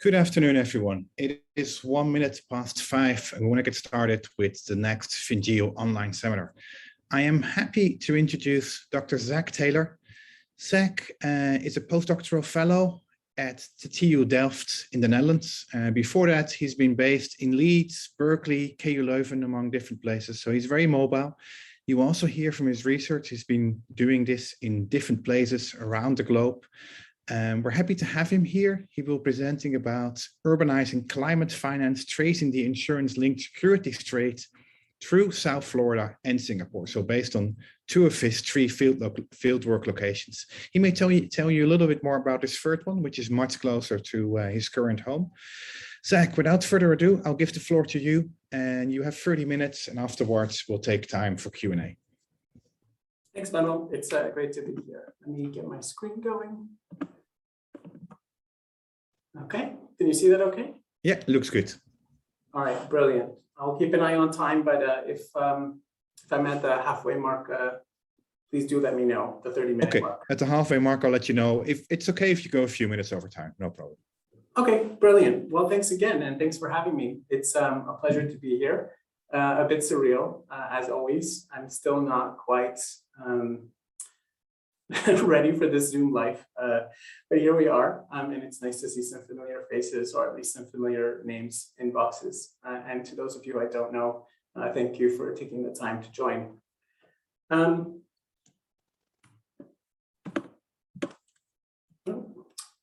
Good afternoon, everyone. It is 1 minute past 5, and we want to get started with the next FinGeo online seminar. I am happy to introduce Dr. Zach Taylor. Zach is a postdoctoral fellow at the TU Delft in the Netherlands. Before that, he's been based in Leeds, Berkeley, KU Leuven, among different places. So he's very mobile. You also hear from his research. He's been doing this in different places around the globe. We're happy to have him here. He will be presenting about urbanizing climate finance, tracing the insurance-linked securities trade through South Florida and Singapore. So based on 2 of his 3 fieldwork locations. He may tell you a little bit more about his third one, which is much closer to his current home. Zach, without further ado, I'll give the floor to you, and you have 30 minutes, and afterwards we'll take time for Q&A. Thanks, Manuel. It's great to be here. Let me get my screen going. Okay, can you see that okay? Yeah, looks good. All right, brilliant. I'll keep an eye on time, but if I'm at the halfway mark, please do let me know, the 30-minute mark. At the halfway mark, I'll let you know. If it's okay if you go a few minutes over time, no problem. Okay, brilliant. Well, thanks again, and thanks for having me. It's a pleasure to be here. A bit surreal, as always. I'm still not quite ready for this Zoom life, but here we are, and it's nice to see some familiar faces, or at least some familiar names in boxes. And to those of you I don't know, thank you for taking the time to join.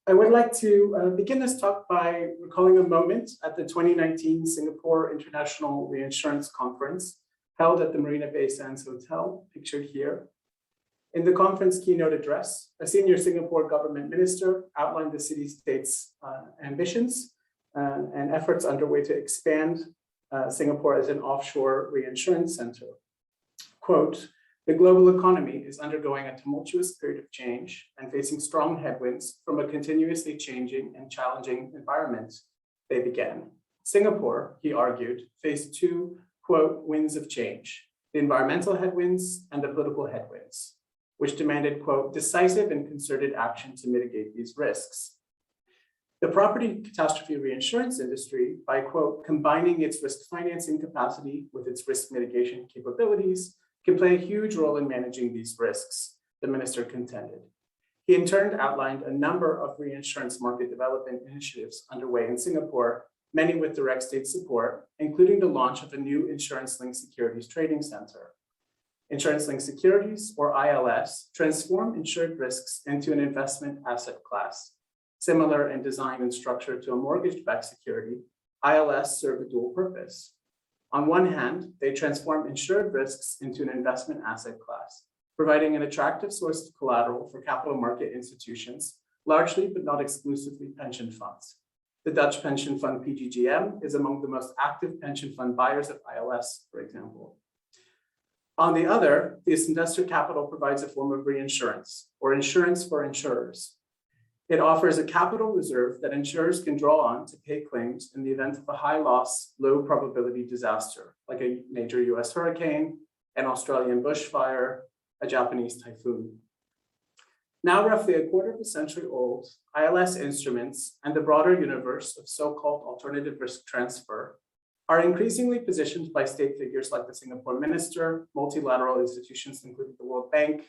I would like to begin this talk by recalling a moment at the 2019 Singapore International Reinsurance Conference held at the Marina Bay Sands Hotel, pictured here. In the conference keynote address, a senior Singapore government minister outlined the city-state's ambitions and efforts underway to expand Singapore as an offshore reinsurance center. Quote, "The global economy is undergoing a tumultuous period of change and facing strong headwinds from a continuously changing and challenging environment," they began. Singapore, he argued, faced 2, quote, winds of change, the environmental headwinds and the political headwinds, which demanded, quote, decisive and concerted action to mitigate these risks. The property catastrophe reinsurance industry, by, quote, combining its risk financing capacity with its risk mitigation capabilities, can play a huge role in managing these risks, the minister contended. He in turn outlined a number of reinsurance market development initiatives underway in Singapore, many with direct state support, including the launch of a new insurance-linked securities trading center. Insurance-linked securities, or ILS, transform insured risks into an investment asset class. Similar in design and structure to a mortgage-backed security, ILS serve a dual purpose. On one hand, they transform insured risks into an investment asset class, providing an attractive source of collateral for capital market institutions, largely but not exclusively pension funds. The Dutch pension fund PGGM is among the most active pension fund buyers of ILS, for example. On the other, this investor capital provides a form of reinsurance, or insurance for insurers. It offers a capital reserve that insurers can draw on to pay claims in the event of a high loss, low probability disaster, like a major US hurricane, an Australian bushfire, a Japanese typhoon. Now roughly a quarter of a century old, ILS instruments and the broader universe of so-called alternative risk transfer are increasingly positioned by state figures like the Singapore minister, multilateral institutions including the World Bank,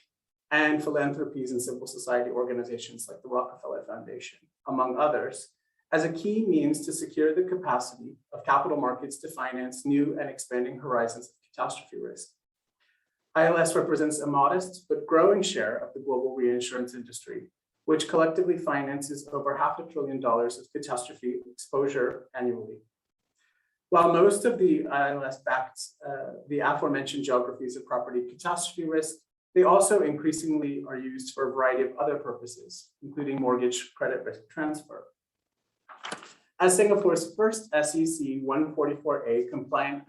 and philanthropies and civil society organizations like the Rockefeller Foundation, among others, as a key means to secure the capacity of capital markets to finance new and expanding horizons of catastrophe risk. ILS represents a modest but growing share of the global reinsurance industry, which collectively finances over $500 billion of catastrophe exposure annually. While most of the ILS backed the aforementioned geographies of property catastrophe risk, they also increasingly are used for a variety of other purposes, including mortgage credit risk transfer. As Singapore's first SEC 144A compliant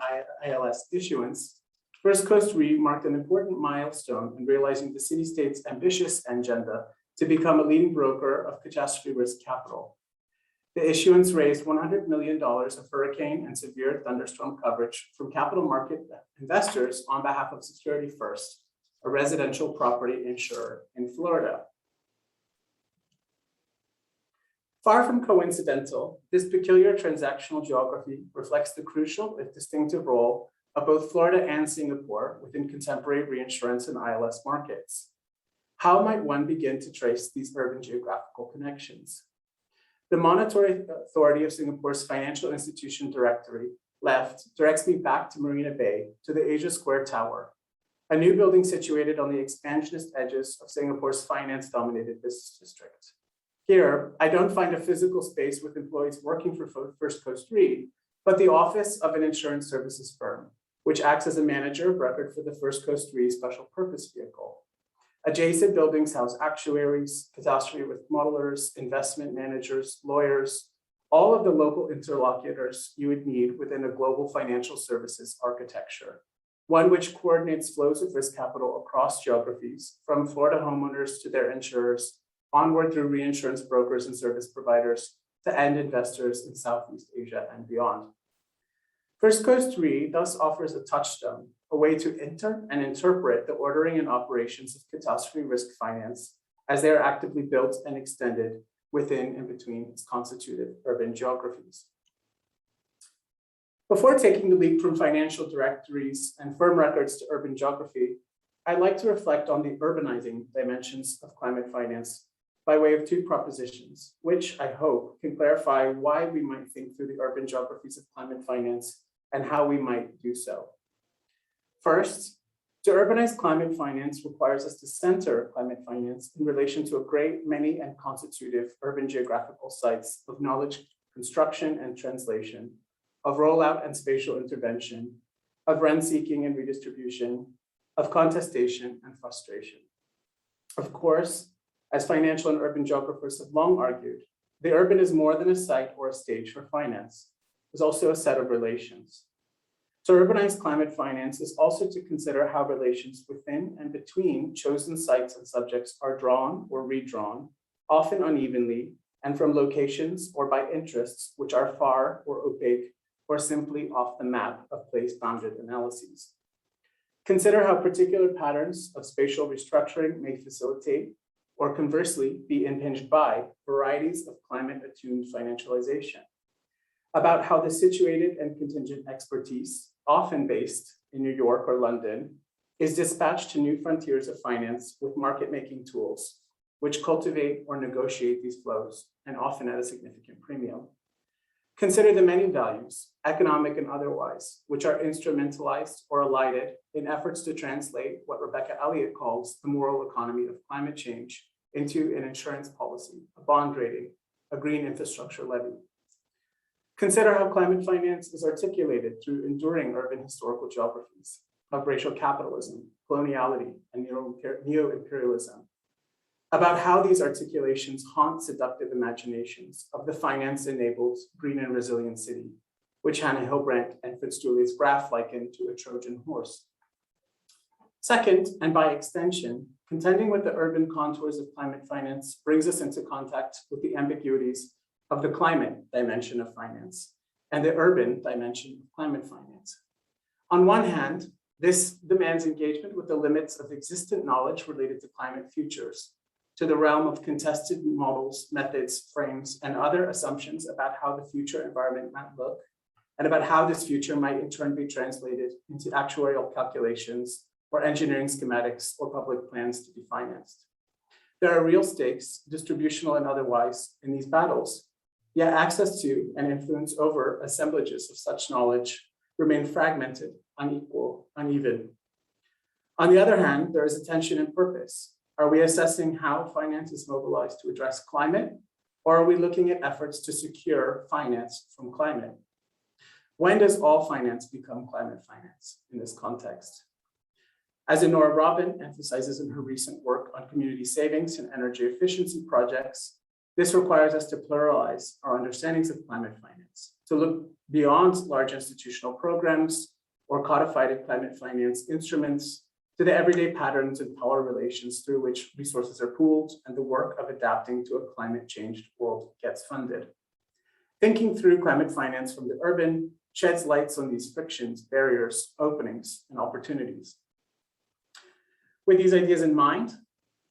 ILS issuance, First Coast Re marked an important milestone in realizing the city-state's ambitious agenda to become a leading broker of catastrophe risk capital. The issuance raised $100 million of hurricane and severe thunderstorm coverage from capital market investors on behalf of Security First, a residential property insurer in Florida. Far from coincidental, this peculiar transactional geography reflects the crucial if distinctive role of both Florida and Singapore within contemporary reinsurance and ILS markets. How might one begin to trace these urban geographical connections? The monetary authority of Singapore's financial institution directory left directs me back to Marina Bay to the Asia Square Tower, a new building situated on the expansionist edges of Singapore's finance-dominated business district. Here, I don't find a physical space with employees working for First Coast Re, but the office of an insurance services firm, which acts as a manager of record for the First Coast Re special purpose vehicle. Adjacent buildings house actuaries, catastrophe risk modelers, investment managers, lawyers, all of the local interlocutors you would need within a global financial services architecture, one which coordinates flows of risk capital across geographies, from Florida homeowners to their insurers, onward through reinsurance brokers and service providers to end investors in Southeast Asia and beyond. First Coast Re thus offers a touchstone, a way to enter and interpret the ordering and operations of catastrophe risk finance as they are actively built and extended within and between its constituted urban geographies. Before taking the leap from financial directories and firm records to urban geography, I'd like to reflect on the urbanizing dimensions of climate finance by way of two propositions, which I hope can clarify why we might think through the urban geographies of climate finance and how we might do so. First, to urbanize climate finance requires us to center climate finance in relation to a great many and constitutive urban geographical sites of knowledge construction and translation, of rollout and spatial intervention, of rent seeking and redistribution, of contestation and frustration. Of course, as financial and urban geographers have long argued, the urban is more than a site or a stage for finance. There's also a set of relations. To urbanize climate finance is also to consider how relations within and between chosen sites and subjects are drawn or redrawn, often unevenly, and from locations or by interests which are far or opaque or simply off the map of place-bounded analyses. Consider how particular patterns of spatial restructuring may facilitate or conversely be impinged by varieties of climate-attuned financialization, about how the situated and contingent expertise, often based in New York or London, is dispatched to new frontiers of finance with market-making tools, which cultivate or negotiate these flows, and often at a significant premium. Consider the many values, economic and otherwise, which are instrumentalized or elided in efforts to translate what Rebecca Elliott calls the moral economy of climate change into an insurance policy, a bond rating, a green infrastructure levy. Consider how climate finance is articulated through enduring urban historical geographies of racial capitalism, coloniality, and neo-imperialism, about how these articulations haunt seductive imaginations of the finance-enabled green and resilient city, which Hannah Hilbrandt and Fitzjulius Graff likened to a Trojan horse. Second, and by extension, contending with the urban contours of climate finance brings us into contact with the ambiguities of the climate dimension of finance and the urban dimension of climate finance. On one hand, this demands engagement with the limits of existent knowledge related to climate futures, to the realm of contested models, methods, frames, and other assumptions about how the future environment might look, and about how this future might in turn be translated into actuarial calculations or engineering schematics or public plans to be financed. There are real stakes, distributional and otherwise, in these battles, yet access to and influence over assemblages of such knowledge remain fragmented, unequal, uneven. On the other hand, there is a tension in purpose. Are we assessing how finance is mobilized to address climate, or are we looking at efforts to secure finance from climate? When does all finance become climate finance in this context? As Nora Robin emphasizes in her recent work on community savings and energy efficiency projects, this requires us to pluralize our understandings of climate finance, to look beyond large institutional programs or codified climate finance instruments to the everyday patterns and power relations through which resources are pooled and the work of adapting to a climate-changed world gets funded. Thinking through climate finance from the urban sheds lights on these frictions, barriers, openings, and opportunities. With these ideas in mind,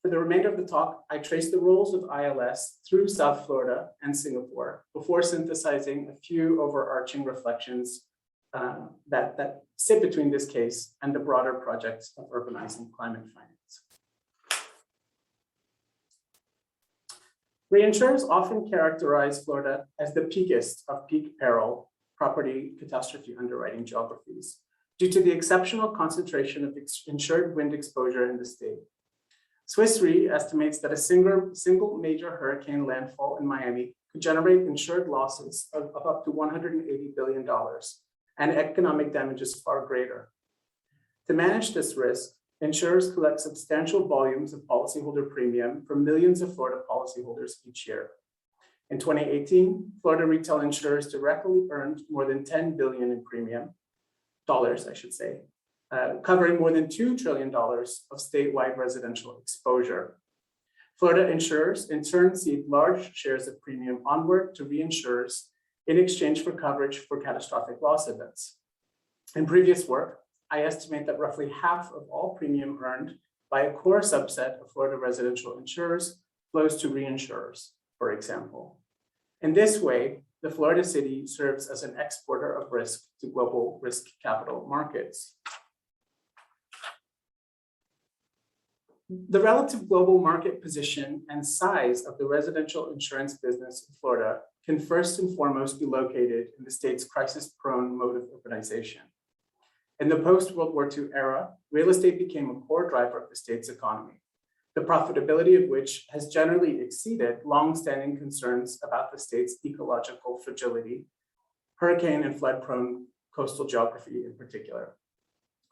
For the remainder of the talk, I trace the roles of ILS through South Florida and Singapore before synthesizing a few overarching reflections that sit between this case and the broader project of urbanizing climate finance. Reinsurers often characterize Florida as the peakest of peak peril property catastrophe underwriting geographies due to the exceptional concentration of insured wind exposure in the state. Swiss Re estimates that a single major hurricane landfall in Miami could generate insured losses of up to $180 billion and economic damages far greater. To manage this risk, insurers collect substantial volumes of policyholder premium from millions of Florida policyholders each year. In 2018, Florida retail insurers directly earned more than $10 billion in premium, dollars, I should say, covering more than $2 trillion of statewide residential exposure. Florida insurers in turn cede large shares of premium onward to reinsurers in exchange for coverage for catastrophic loss events. In previous work, I estimate that roughly half of all premium earned by a core subset of Florida residential insurers flows to reinsurers, for example. In this way, the Florida city serves as an exporter of risk to global risk capital markets. The relative global market position and size of the residential insurance business in Florida can first and foremost be located in the state's crisis-prone mode of urbanization. In the post-World War II era, real estate became a core driver of the state's economy, the profitability of which has generally exceeded long-standing concerns about the state's ecological fragility, hurricane and flood-prone coastal geography in particular.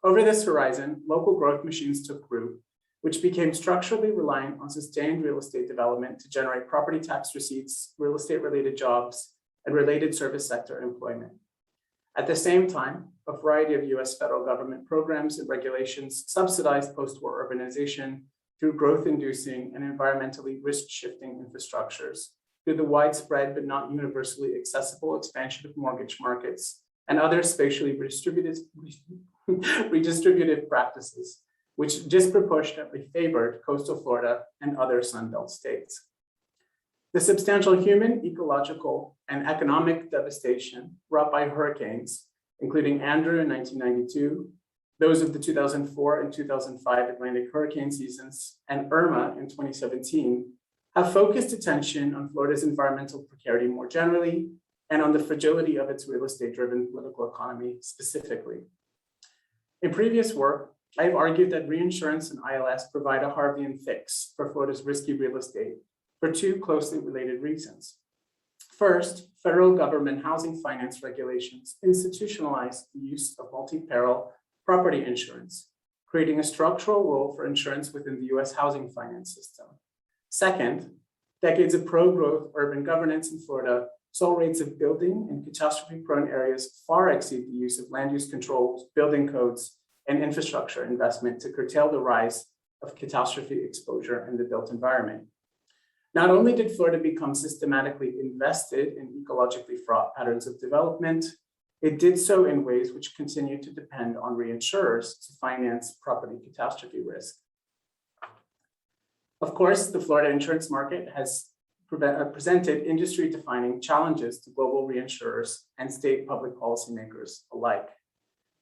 Over this horizon, local growth machines took root, which became structurally reliant on sustained real estate development to generate property tax receipts, real estate-related jobs, and related service sector employment. At the same time, a variety of US federal government programs and regulations subsidized post-war urbanization through growth-inducing and environmentally risk-shifting infrastructures, through the widespread but not universally accessible expansion of mortgage markets and other spatially redistributive practices, which disproportionately favored coastal Florida and other Sunbelt states. The substantial human, ecological, and economic devastation wrought by hurricanes, including Andrew in 1992, those of the 2004 and 2005 Atlantic hurricane seasons, and Irma in 2017, have focused attention on Florida's environmental precarity more generally, and on the fragility of its real estate-driven political economy specifically. In previous work, I have argued that reinsurance and ILS provide a Harveyan fix for Florida's risky real estate for two closely related reasons. First, federal government housing finance regulations institutionalize the use of multi-peril property insurance, creating a structural role for insurance within the US housing finance system. Second, decades of pro-growth urban governance in Florida saw rates of building in catastrophe-prone areas far exceed the use of land use controls, building codes, and infrastructure investment to curtail the rise of catastrophe exposure in the built environment. Not only did Florida become systematically invested in ecologically fraught patterns of development, it did so in ways which continue to depend on reinsurers to finance property catastrophe risk. Of course, the Florida insurance market has presented industry-defining challenges to global reinsurers and state public policymakers alike.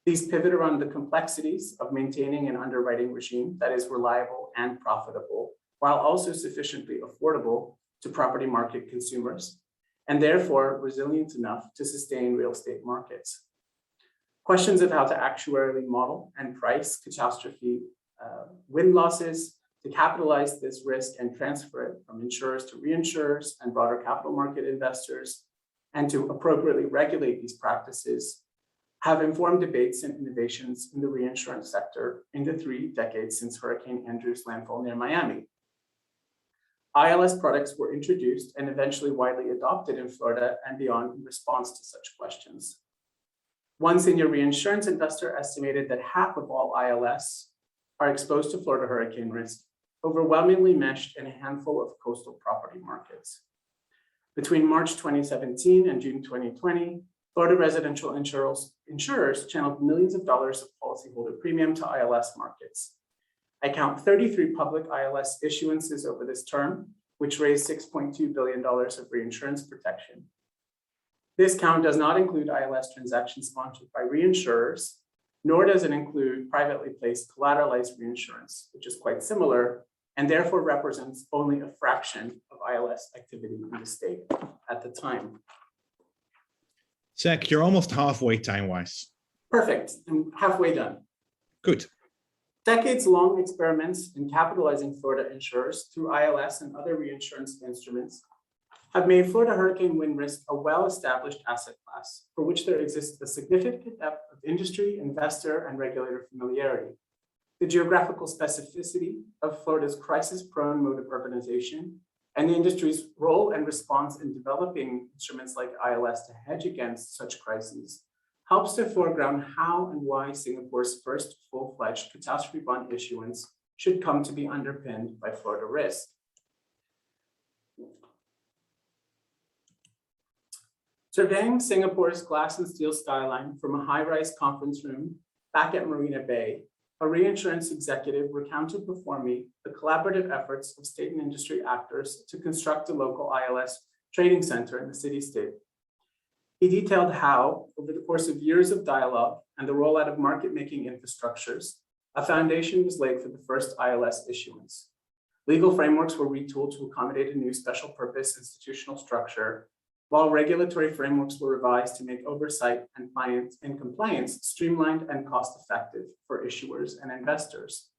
These pivot around the complexities of maintaining an underwriting regime that is reliable and profitable, while also sufficiently affordable to property market consumers, and therefore resilient enough to sustain real estate markets. Questions of how to actuarially model and price catastrophe wind losses, to capitalize this risk and transfer it from insurers to reinsurers and broader capital market investors, and to appropriately regulate these practices, have informed debates and innovations in the reinsurance sector in the 3 decades since Hurricane Andrew's landfall near Miami. ILS products were introduced and eventually widely adopted in Florida and beyond in response to such questions. One senior reinsurance investor estimated that half of all ILS are exposed to Florida hurricane risk, overwhelmingly meshed in a handful of coastal property markets. Between March 2017 and June 2020, Florida residential insurers channeled millions of dollars of policyholder premium to ILS markets. I count 33 public ILS issuances over this term, which raised $6.2 billion of reinsurance protection. This count does not include ILS transactions sponsored by reinsurers, nor does it include privately placed collateralized reinsurance, which is quite similar and therefore represents only a fraction of ILS activity in the state at the time. Zach, you're almost halfway time-wise. Perfect, I'm halfway done. Good. Decades-long experiments in capitalizing Florida insurers through ILS and other reinsurance instruments have made Florida hurricane wind risk a well-established asset class for which there exists a significant depth of industry, investor, and regulator familiarity. The geographical specificity of Florida's crisis-prone mode of urbanization and the industry's role and response in developing instruments like ILS to hedge against such crises helps to foreground how and why Singapore's first full-fledged catastrophe bond issuance should come to be underpinned by Florida risk. Surveying Singapore's glass and steel skyline from a high-rise conference room back at Marina Bay, a reinsurance executive recounted before me the collaborative efforts of state and industry actors to construct a local ILS trading center in the city-state. He detailed how, over the course of years of dialogue and the rollout of market-making infrastructures, a foundation was laid for the first ILS issuance. Legal frameworks were retooled to accommodate a new special purpose institutional structure, while regulatory frameworks were revised to make oversight and compliance streamlined and cost-effective for issuers and investors.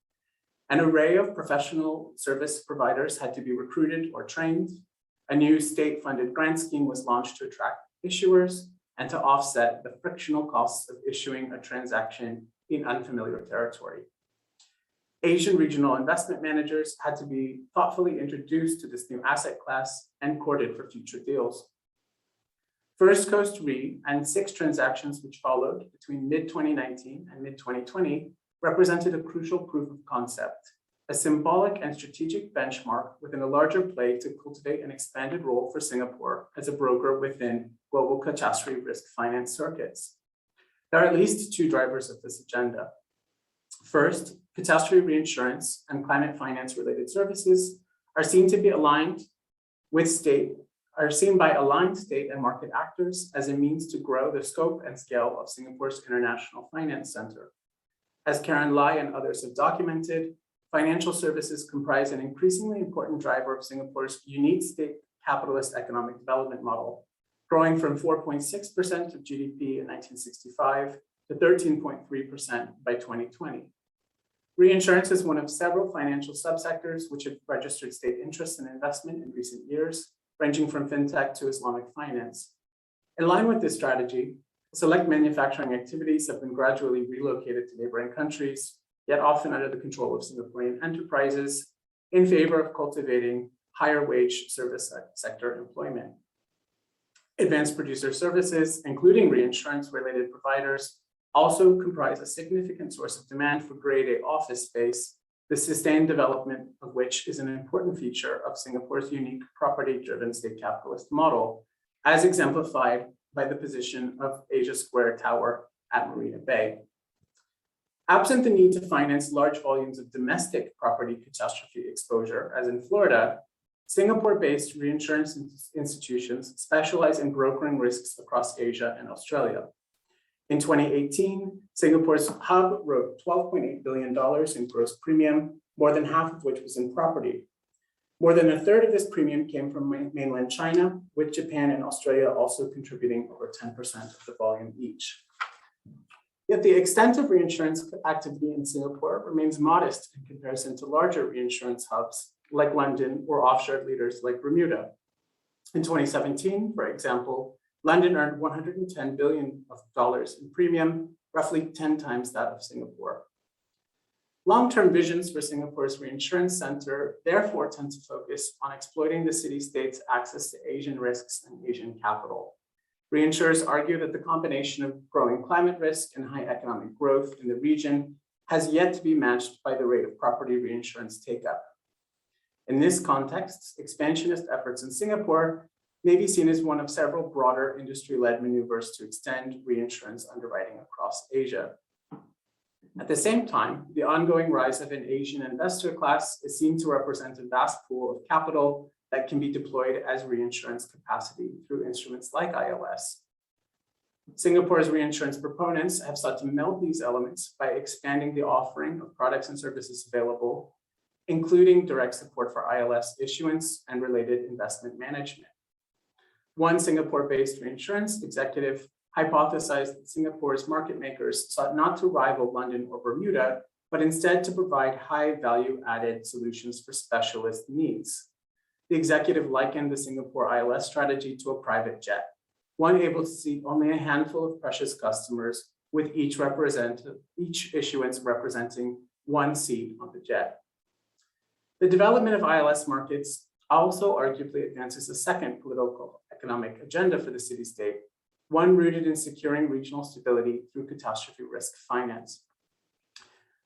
An array of professional service providers had to be recruited or trained. A new state-funded grant scheme was launched to attract issuers and to offset the frictional costs of issuing a transaction in unfamiliar territory. Asian regional investment managers had to be thoughtfully introduced to this new asset class and courted for future deals. First Coast Re and 6 transactions which followed between mid-2019 and mid-2020 represented a crucial proof of concept, a symbolic and strategic benchmark within a larger play to cultivate an expanded role for Singapore as a broker within global catastrophe risk finance circuits. There are at least 2 drivers of this agenda. First, catastrophe reinsurance and climate finance related services are seen by aligned state and market actors as a means to grow the scope and scale of Singapore's International Finance Center. As Karen Lai and others have documented, financial services comprise an increasingly important driver of Singapore's unique state capitalist economic development model, growing from 4.6% of GDP in 1965 to 13.3% by 2020. Reinsurance is one of several financial subsectors which have registered state interest and investment in recent years, ranging from fintech to Islamic finance. In line with this strategy, select manufacturing activities have been gradually relocated to neighboring countries, yet often under the control of Singaporean enterprises, in favor of cultivating higher wage service sector employment. Advanced producer services, including reinsurance-related providers, also comprise a significant source of demand for grade A office space, the sustained development of which is an important feature of Singapore's unique property-driven state capitalist model, as exemplified by the position of Asia Square Tower at Marina Bay. Absent the need to finance large volumes of domestic property catastrophe exposure, as in Florida, Singapore-based reinsurance institutions specialize in brokering risks across Asia and Australia. In 2018, Singapore's hub wrote $12.8 billion in gross premium, more than half of which was in property. More than a third of this premium came from mainland China, with Japan and Australia also contributing over 10% of the volume each. Yet the extent of reinsurance activity in Singapore remains modest in comparison to larger reinsurance hubs like London or offshore leaders like Bermuda. In 2017, for example, London earned $110 billion in premium, roughly 10 times that of Singapore. Long-term visions for Singapore's reinsurance center therefore tend to focus on exploiting the city-state's access to Asian risks and Asian capital. Reinsurers argue that the combination of growing climate risk and high economic growth in the region has yet to be matched by the rate of property reinsurance take-up. In this context, expansionist efforts in Singapore may be seen as one of several broader industry-led maneuvers to extend reinsurance underwriting across Asia. At the same time, the ongoing rise of an Asian investor class is seen to represent a vast pool of capital that can be deployed as reinsurance capacity through instruments like ILS. Singapore's reinsurance proponents have sought to meld these elements by expanding the offering of products and services available, including direct support for ILS issuance and related investment management. One Singapore-based reinsurance executive hypothesized that Singapore's market makers sought not to rival London or Bermuda, but instead to provide high value-added solutions for specialist needs. The executive likened the Singapore ILS strategy to a private jet, one able to seat only a handful of precious customers, with each issuance representing one seat on the jet. The development of ILS markets also arguably advances a second political economic agenda for the city-state, one rooted in securing regional stability through catastrophe risk finance.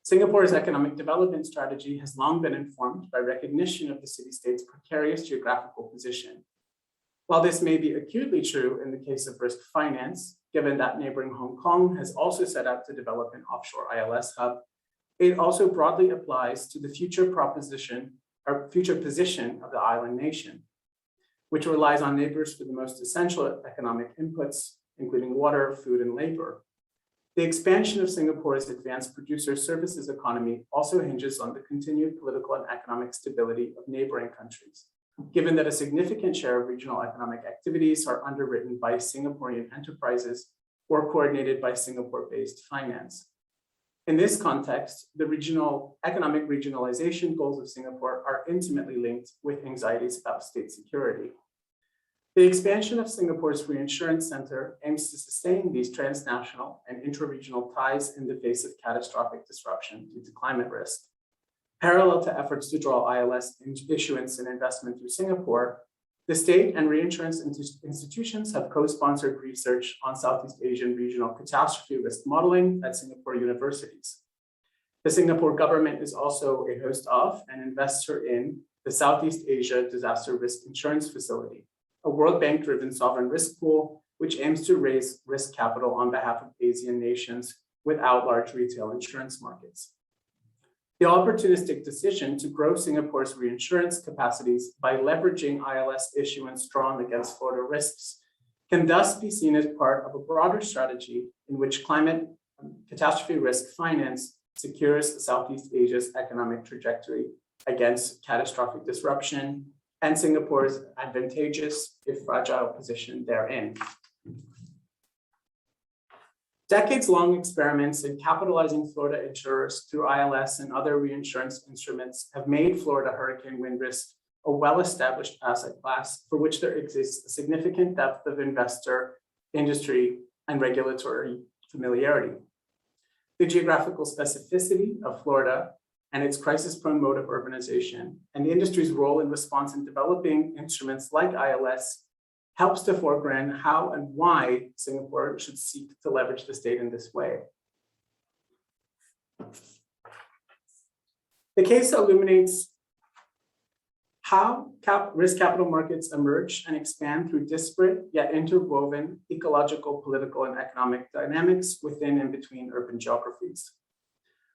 Singapore's economic development strategy has long been informed by recognition of the city-state's precarious geographical position. While this may be acutely true in the case of risk finance, given that neighboring Hong Kong has also set out to develop an offshore ILS hub, it also broadly applies to the future position of the island nation, which relies on neighbors for the most essential economic inputs, including water, food, and labor. The expansion of Singapore's advanced producer services economy also hinges on the continued political and economic stability of neighboring countries, given that a significant share of regional economic activities are underwritten by Singaporean enterprises or coordinated by Singapore-based finance. In this context, the economic regionalization goals of Singapore are intimately linked with anxieties about state security. The expansion of Singapore's reinsurance center aims to sustain these transnational and intra-regional ties in the face of catastrophic disruption due to climate risk. Parallel to efforts to draw ILS issuance and investment through Singapore, the state and reinsurance institutions have co-sponsored research on Southeast Asian regional catastrophe risk modeling at Singapore universities. The Singapore government is also a host of and investor in the Southeast Asia Disaster Risk Insurance Facility, a World Bank-driven sovereign risk pool, which aims to raise risk capital on behalf of ASEAN nations without large retail insurance markets. The opportunistic decision to grow Singapore's reinsurance capacities by leveraging ILS issuance drawn against Florida risks can thus be seen as part of a broader strategy in which climate catastrophe risk finance secures Southeast Asia's economic trajectory against catastrophic disruption and Singapore's advantageous, if fragile, position therein. Decades-long experiments in capitalizing Florida insurers through ILS and other reinsurance instruments have made Florida hurricane wind risk a well-established asset class for which there exists a significant depth of investor, industry, and regulatory familiarity. The geographical specificity of Florida and its crisis-prone mode of urbanization, and the industry's role in response in developing instruments like ILS helps to foreground how and why Singapore should seek to leverage the state in this way. The case illuminates how risk capital markets emerge and expand through disparate yet interwoven ecological, political, and economic dynamics within and between urban geographies.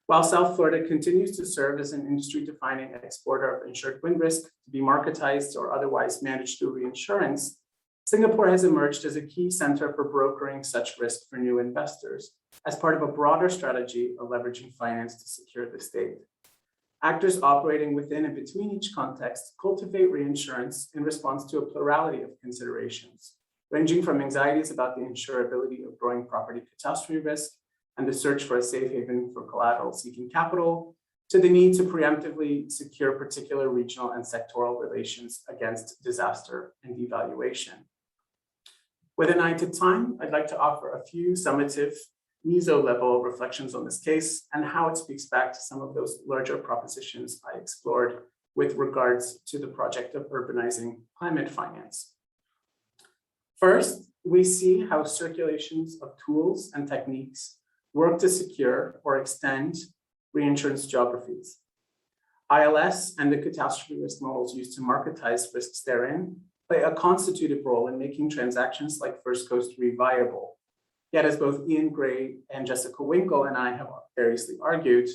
While South Florida continues to serve as an industry-defining exporter of insured wind risk to be marketized or otherwise managed through reinsurance, Singapore has emerged as a key center for brokering such risk for new investors as part of a broader strategy of leveraging finance to secure the state. Actors operating within and between each context cultivate reinsurance in response to a plurality of considerations, ranging from anxieties about the insurability of growing property catastrophe risk and the search for a safe haven for collateral seeking capital, to the need to preemptively secure particular regional and sectoral relations against disaster and devaluation. With an eye to time, I'd like to offer a few summative meso-level reflections on this case and how it speaks back to some of those larger propositions I explored with regards to the project of urbanizing climate finance. First, we see how circulations of tools and techniques work to secure or extend reinsurance geographies. ILS and the catastrophe risk models used to marketize risks therein play a constituted role in making transactions like First Coast Re viable. Yet, as both Ian Gray and Jessica Winkle and I have variously argued,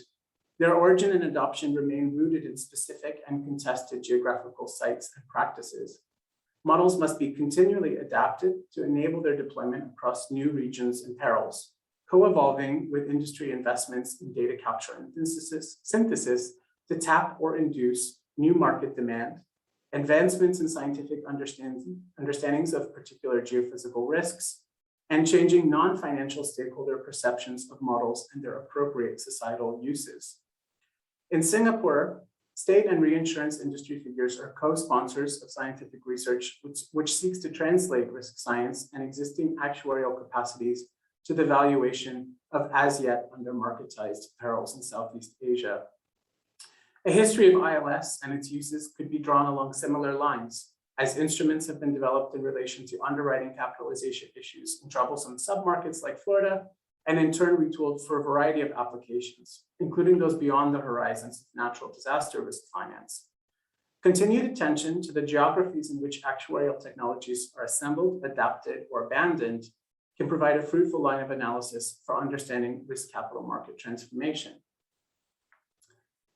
their origin and adoption remain rooted in specific and contested geographical sites and practices. Models must be continually adapted to enable their deployment across new regions and perils, co-evolving with industry investments in data capture and synthesis to tap or induce new market demand, advancements in scientific understandings of particular geophysical risks, and changing non-financial stakeholder perceptions of models and their appropriate societal uses. In Singapore, state and reinsurance industry figures are co-sponsors of scientific research, which seeks to translate risk science and existing actuarial capacities to the valuation of as yet under-marketized perils in Southeast Asia. A history of ILS and its uses could be drawn along similar lines, as instruments have been developed in relation to underwriting capitalization issues in troublesome submarkets like Florida, and in turn retooled for a variety of applications, including those beyond the horizons of natural disaster risk finance. Continued attention to the geographies in which actuarial technologies are assembled, adapted, or abandoned can provide a fruitful line of analysis for understanding risk capital market transformation.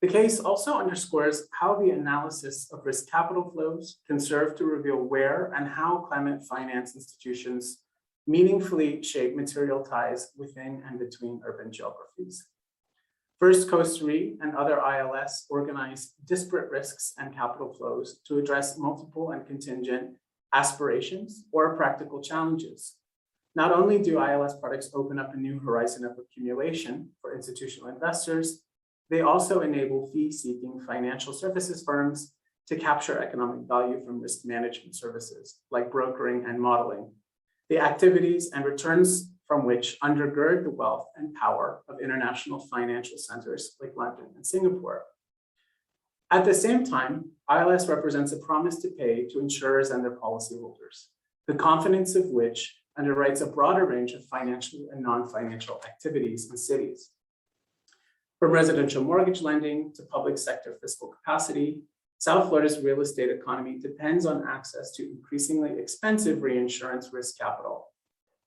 The case also underscores how the analysis of risk capital flows can serve to reveal where and how climate finance institutions meaningfully shape material ties within and between urban geographies. First, Coast Re and other ILS organize disparate risks and capital flows to address multiple and contingent aspirations or practical challenges. Not only do ILS products open up a new horizon of accumulation for institutional investors, they also enable fee-seeking financial services firms to capture economic value from risk management services like brokering and modeling, the activities and returns from which undergird the wealth and power of international financial centers like London and Singapore. At the same time, ILS represents a promise to pay to insurers and their policyholders, the confidence of which underwrites a broader range of financial and non-financial activities in cities. From residential mortgage lending to public sector fiscal capacity, South Florida's real estate economy depends on access to increasingly expensive reinsurance risk capital.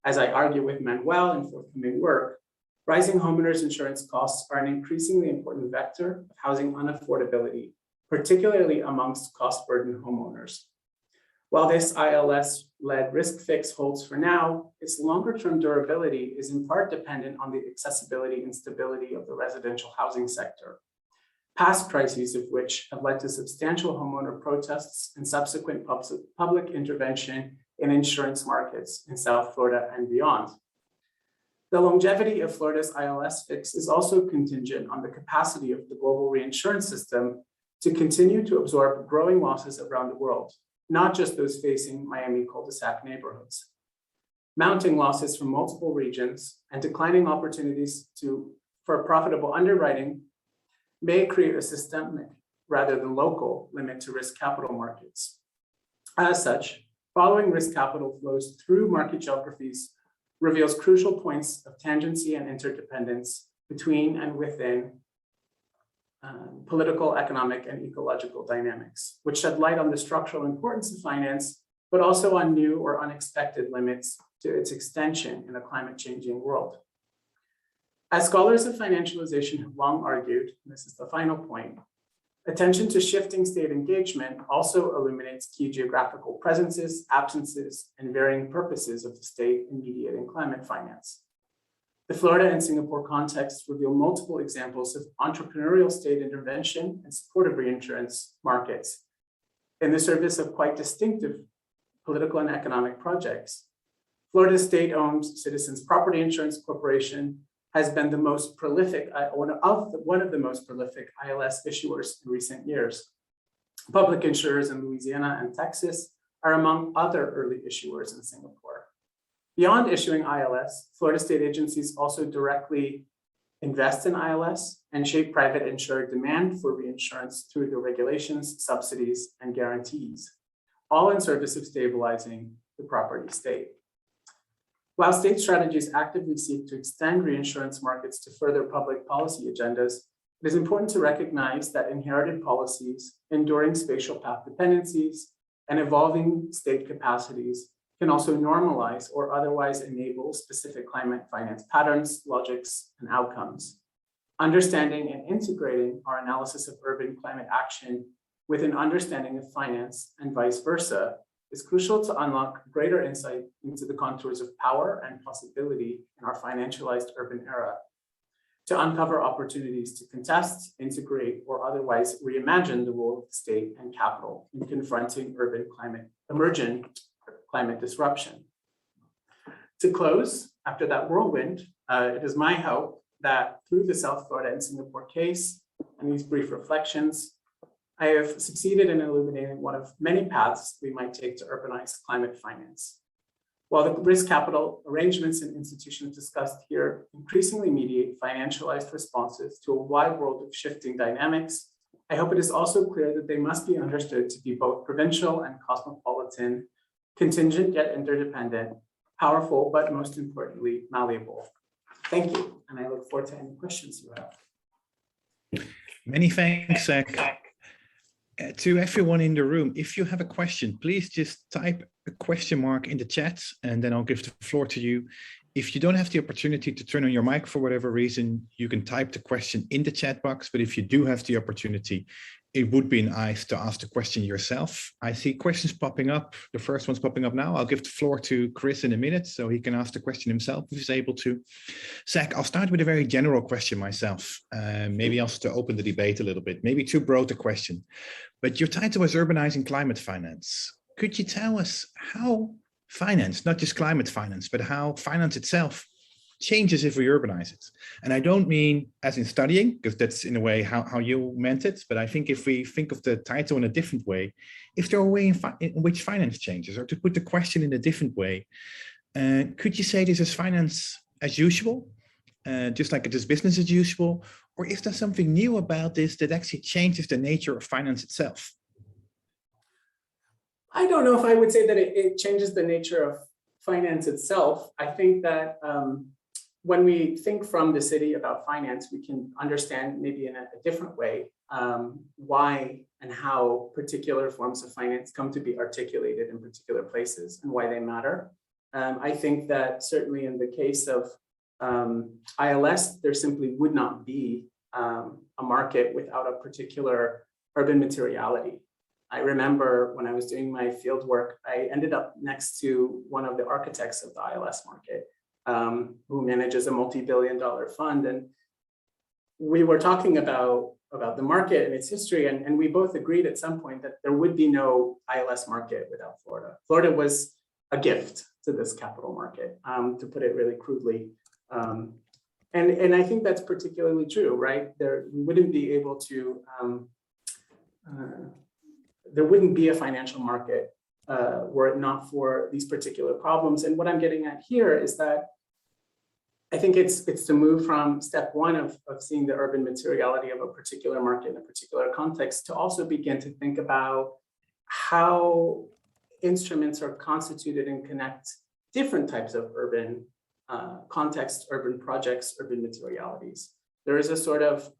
As I argue with Manuel in forthcoming work, rising homeowners insurance costs are an increasingly important vector of housing unaffordability, particularly amongst cost-burdened homeowners. While this ILS-led risk fix holds for now, its longer-term durability is in part dependent on the accessibility and stability of the residential housing sector, past crises of which have led to substantial homeowner protests and subsequent public intervention in insurance markets in South Florida and beyond. The longevity of Florida's ILS fix is also contingent on the capacity of the global reinsurance system to continue to absorb growing losses around the world, not just those facing Miami cul-de-sac neighborhoods. Mounting losses from multiple regions and declining opportunities for profitable underwriting may create a systemic rather than local limit to risk capital markets. As such, following risk capital flows through market geographies reveals crucial points of tangency and interdependence between and within political, economic, and ecological dynamics, which shed light on the structural importance of finance, but also on new or unexpected limits to its extension in a climate-changing world. As scholars of financialization have long argued, and this is the final point, attention to shifting state engagement also illuminates key geographical presences, absences, and varying purposes of the state in mediating climate finance. The Florida and Singapore contexts reveal multiple examples of entrepreneurial state intervention and supportive reinsurance markets in the service of quite distinctive political and economic projects. Florida's state-owned Citizens Property Insurance Corporation has been the most prolific, one of the most prolific ILS issuers in recent years. Public insurers in Louisiana and Texas are among other early issuers in Singapore. Beyond issuing ILS, Florida state agencies also directly invest in ILS and shape private insurer demand for reinsurance through the regulations, subsidies, and guarantees, all in service of stabilizing the property state. While state strategies actively seek to extend reinsurance markets to further public policy agendas, it is important to recognize that inherited policies, enduring spatial path dependencies, and evolving state capacities can also normalize or otherwise enable specific climate finance patterns, logics, and outcomes. Understanding and integrating our analysis of urban climate action with an understanding of finance and vice versa is crucial to unlock greater insight into the contours of power and possibility in our financialized urban era, to uncover opportunities to contest, integrate, or otherwise reimagine the role of the state and capital in confronting emerging climate disruption. To close, after that whirlwind, it is my hope that through the South Florida and Singapore case and these brief reflections, I have succeeded in illuminating one of many paths we might take to urbanize climate finance. While the risk capital arrangements and institutions discussed here increasingly mediate financialized responses to a wide world of shifting dynamics, I hope it is also clear that they must be understood to be both provincial and cosmopolitan, contingent yet interdependent, powerful, but most importantly, malleable. Thank you, and I look forward to any questions you have. Many thanks, Zach. To everyone in the room, if you have a question, please just type a question mark in the chat and then I'll give the floor to you. If you don't have the opportunity to turn on your mic for whatever reason, you can type the question in the chat box. But if you do have the opportunity, it would be nice to ask the question yourself. I see questions popping up. The first one's popping up now. I'll give the floor to Chris in a minute so he can ask the question himself if he's able to. Zach, I'll start with a very general question myself. Maybe also to open the debate a little bit, maybe too broad a question. But your title was Urbanizing Climate Finance. Could you tell us how finance, not just climate finance, but how finance itself changes if we urbanize it? And I don't mean as in studying, because that's in a way how you meant it, but I think if we think of the title in a different way, if there are a way in which finance changes, or to put the question in a different way, could you say this is finance as usual, just like it is business as usual, or is there something new about this that actually changes the nature of finance itself? I don't know if I would say that it changes the nature of finance itself. I think that when we think from the city about finance, we can understand maybe in a different way why and how particular forms of finance come to be articulated in particular places and why they matter. I think that certainly in the case of ILS, there simply would not be a market without a particular urban materiality. I remember when I was doing my field work, I ended up next to one of the architects of the ILS market, who manages a multi-billion-dollar fund. And we were talking about the market and its history, and we both agreed at some point that there would be no ILS market without Florida. Florida was a gift to this capital market, to put it really crudely. And I think that's particularly true, right? We wouldn't be able to, there wouldn't be a financial market were it not for these particular problems. And what I'm getting at here is that I think it's to move from step one of seeing the urban materiality of a particular market in a particular context to also begin to think about how instruments are constituted and connect different types of urban contexts, urban projects, urban materialities. There is a sort of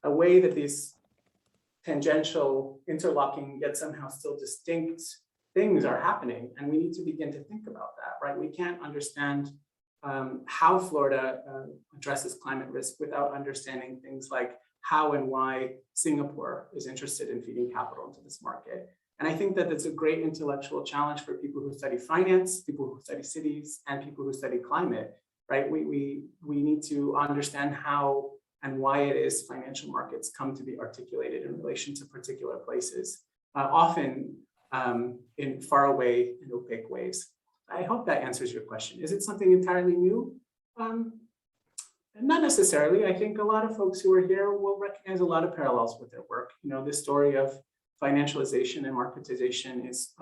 a way that these tangential, interlocking, yet somehow still distinct things are happening. And we need to begin to think about that, right? We can't understand how Florida addresses climate risk without understanding things like how and why Singapore is interested in feeding capital into this market. And I think that it's a great intellectual challenge for people who study finance, people who study cities, and people who study climate, right? We need to understand how and why it is financial markets come to be articulated in relation to particular places, often in faraway and opaque ways. I hope that answers your question. Is it something entirely new? Not necessarily. I think a lot of folks who are here will recognize a lot of parallels with their work. You know, this story of financialization and marketization is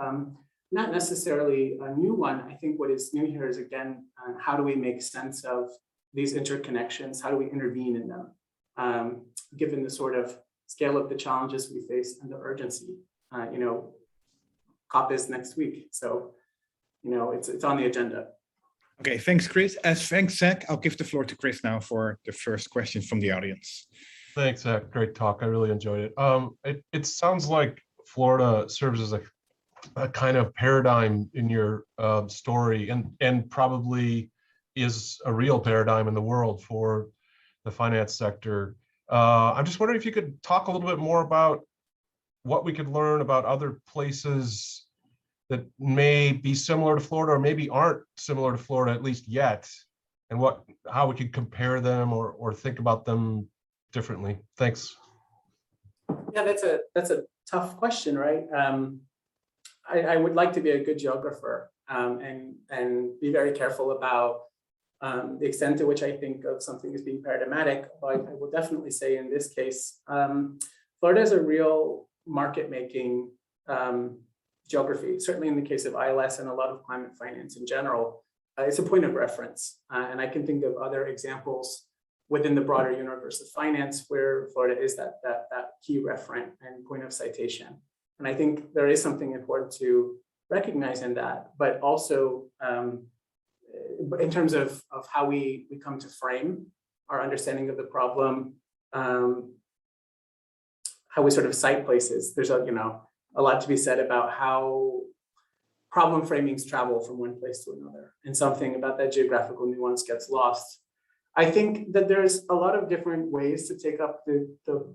not necessarily a new one. I think what is new here is, again, how do we make sense of these interconnections? How do we intervene in them, given the sort of scale of the challenges we face and the urgency? You know, COP is next week, so you know it's on the agenda. Okay, thanks, Chris. Thanks, Zach. I'll give the floor to Chris now for the first question from the audience. Thanks, Zach. Great talk. I really enjoyed it. It sounds like Florida serves as a a kind of paradigm in your story, and probably is a real paradigm in the world for the finance sector. I'm just wondering if you could talk a little bit more about what we could learn about other places that may be similar to Florida, or maybe aren't similar to Florida, at least yet, and how we could compare them or think about them differently. Thanks. Yeah, that's a tough question, right? I would like to be a good geographer and be very careful about the extent to which I think of something as being paradigmatic. But I will definitely say in this case, Florida is a real market-making geography. Certainly in the case of ILS and a lot of climate finance in general, it's a point of reference. And I can think of other examples within the broader universe of finance where Florida is that key referent and point of citation. And I think there is something important to recognize in that, but also in terms of how we come to frame our understanding of the problem, how we sort of cite places. There's a lot to be said about how problem framings travel from one place to another, and something about that geographical nuance gets lost. I think that there's a lot of different ways to take up the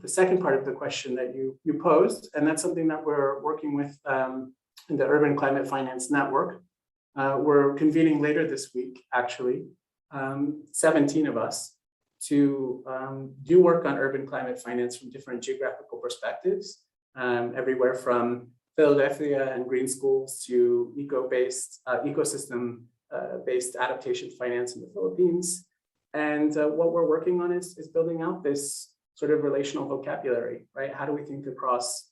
second part of the question that you posed, and that's something that we're working with in the Urban Climate Finance Network. We're convening later this week, actually, 17 of us, to do work on urban climate finance from different geographical perspectives, everywhere from Philadelphia and green schools to ecosystem-based adaptation finance in the Philippines. And what we're working on is building out this sort of relational vocabulary, right? How do we think across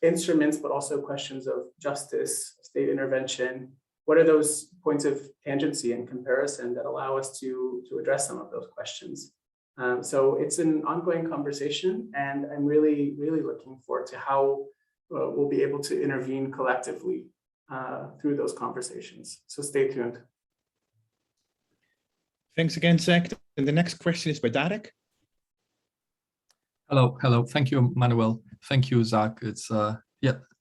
instruments, but also questions of justice, state intervention? What are those points of tangency and comparison that allow us to address some of those questions? So it's an ongoing conversation, and I'm really, really looking forward to how we'll be able to intervene collectively through those conversations. So stay tuned. Thanks again, Zach. And the next question is by Darek. Hello. Thank you, Manuel. Thank you, Zach. It's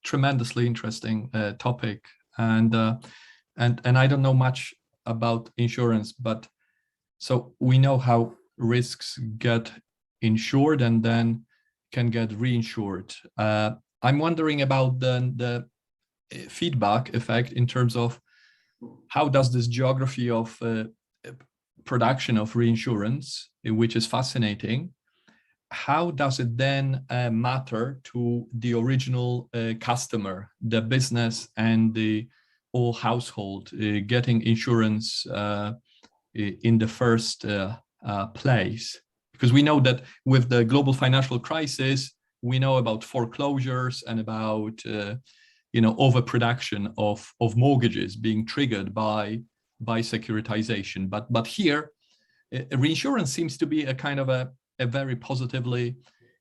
tremendously interesting topic, and I don't know much about insurance, but so we know how risks get insured and then can get reinsured. I'm wondering about the feedback effect in terms of how does this geography of production of reinsurance, which is fascinating, how does it then matter to the original customer, the business and the whole household getting insurance in the first place? Because we know that with the global financial crisis, we know about foreclosures and about overproduction of mortgages being triggered by securitization. But here, reinsurance seems to be a kind of a very positively,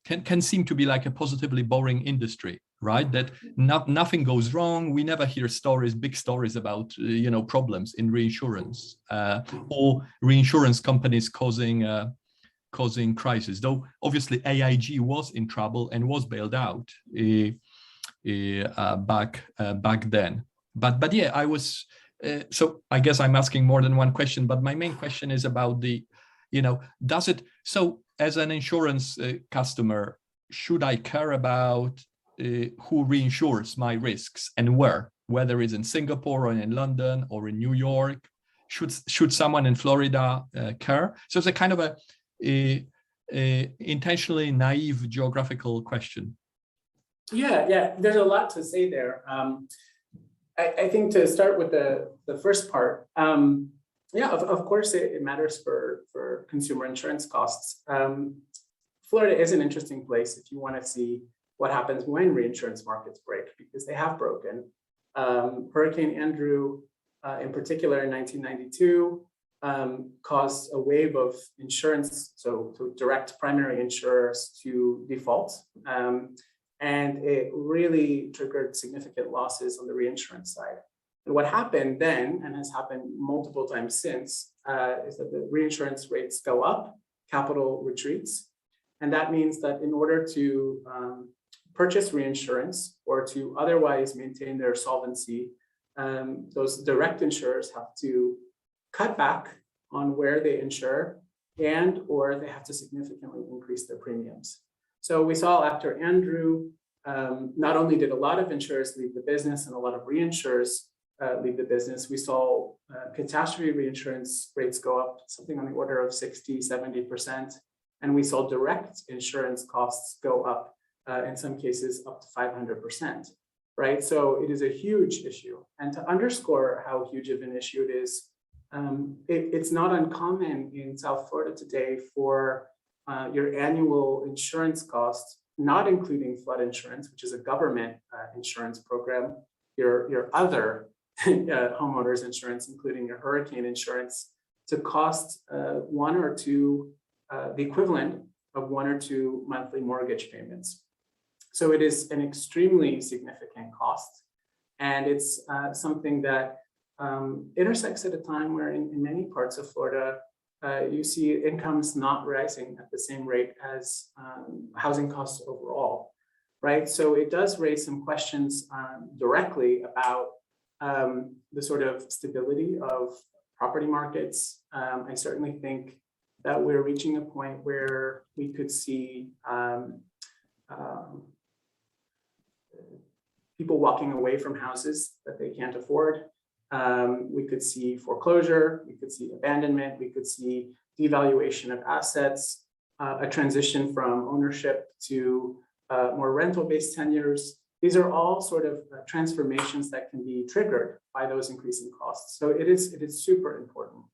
can seem to be like a positively boring industry, right? That nothing goes wrong. We never hear big stories about problems in reinsurance or reinsurance companies causing crisis. Though obviously AIG was in trouble and was bailed out back then. But yeah, I was. So I guess I'm asking more than one question, but my main question is about does it, so as an insurance customer, should I care about who reinsures my risks and whether it's in Singapore or in London or in New York? Should someone in Florida care? So it's a kind of a intentionally naive geographical question. Yeah, there's a lot to say there. I think to start with the first part, of course it matters for consumer insurance costs. Florida is an interesting place if you want to see what happens when reinsurance markets break, because they have broken. Hurricane Andrew, in particular in 1992, caused a wave of insurance, so to direct primary insurers to default. And it really triggered significant losses on the reinsurance side. And what happened then, and has happened multiple times since, is that the reinsurance rates go up, capital retreats. And that means that in order to purchase reinsurance or to otherwise maintain their solvency, those direct insurers have to cut back on where they insure or they have to significantly increase their premiums. So we saw after Andrew, not only did a lot of insurers leave the business and a lot of reinsurers leave the business, we saw catastrophe reinsurance rates go up something on the order of 60, 70%. And we saw direct insurance costs go up, in some cases up to 500%, right? So it is a huge issue. And to underscore how huge of an issue it is, it's not uncommon in South Florida today for your annual insurance costs, not including flood insurance, which is a government insurance program, your other homeowners insurance, including your hurricane insurance, to cost the equivalent of 1 or 2 monthly mortgage payments. So it is an extremely significant cost. And it's something that intersects at a time where in many parts of Florida, you see incomes not rising at the same rate as housing costs overall, right? So it does raise some questions directly about the sort of stability of property markets. I certainly think that we're reaching a point where we could see people walking away from houses that they can't afford. We could see foreclosure, we could see abandonment, we could see devaluation of assets, a transition from ownership to more rental-based tenures. These are all sort of transformations that can be triggered by those increasing costs. So it is super important.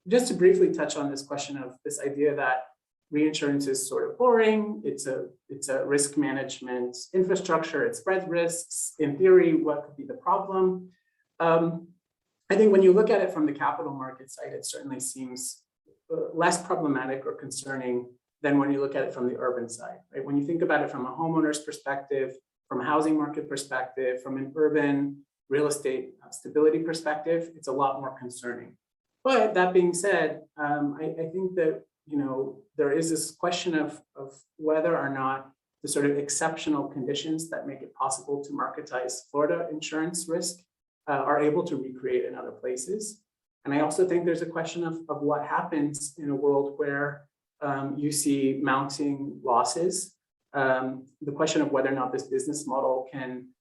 Just to briefly touch on this question of this idea that reinsurance is sort of boring, it's a risk management infrastructure, it spreads risks. In theory, what could be the problem? I think when you look at it from the capital market side, it certainly seems less problematic or concerning than when you look at it from the urban side, right? When you think about it from a homeowner's perspective, from a housing market perspective, from an urban real estate stability perspective, it's a lot more concerning. But that being said, I think that, you know, there is this question of whether or not the sort of exceptional conditions that make it possible to marketize Florida insurance risk are able to recreate in other places. And I also think there's a question of what happens in a world where you see mounting losses. The question of whether or not this business model can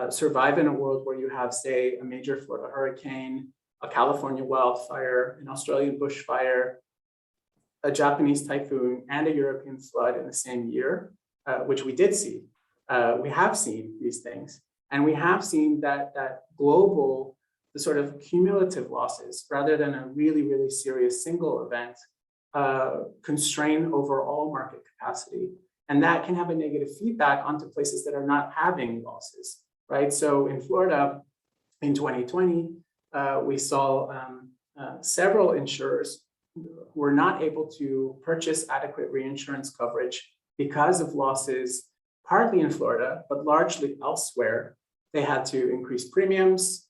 survive in a world where you have, say, a major Florida hurricane, a California wildfire, an Australian bushfire, a Japanese typhoon, and a European flood in the same year, which we did see. We have seen these things. And we have seen that global, the sort of cumulative losses, rather than a really, really serious single event, constrain overall market capacity. And that can have a negative feedback onto places that are not having losses, right? So in Florida, in 2020, we saw several insurers were not able to purchase adequate reinsurance coverage because of losses, partly in Florida, but largely elsewhere. They had to increase premiums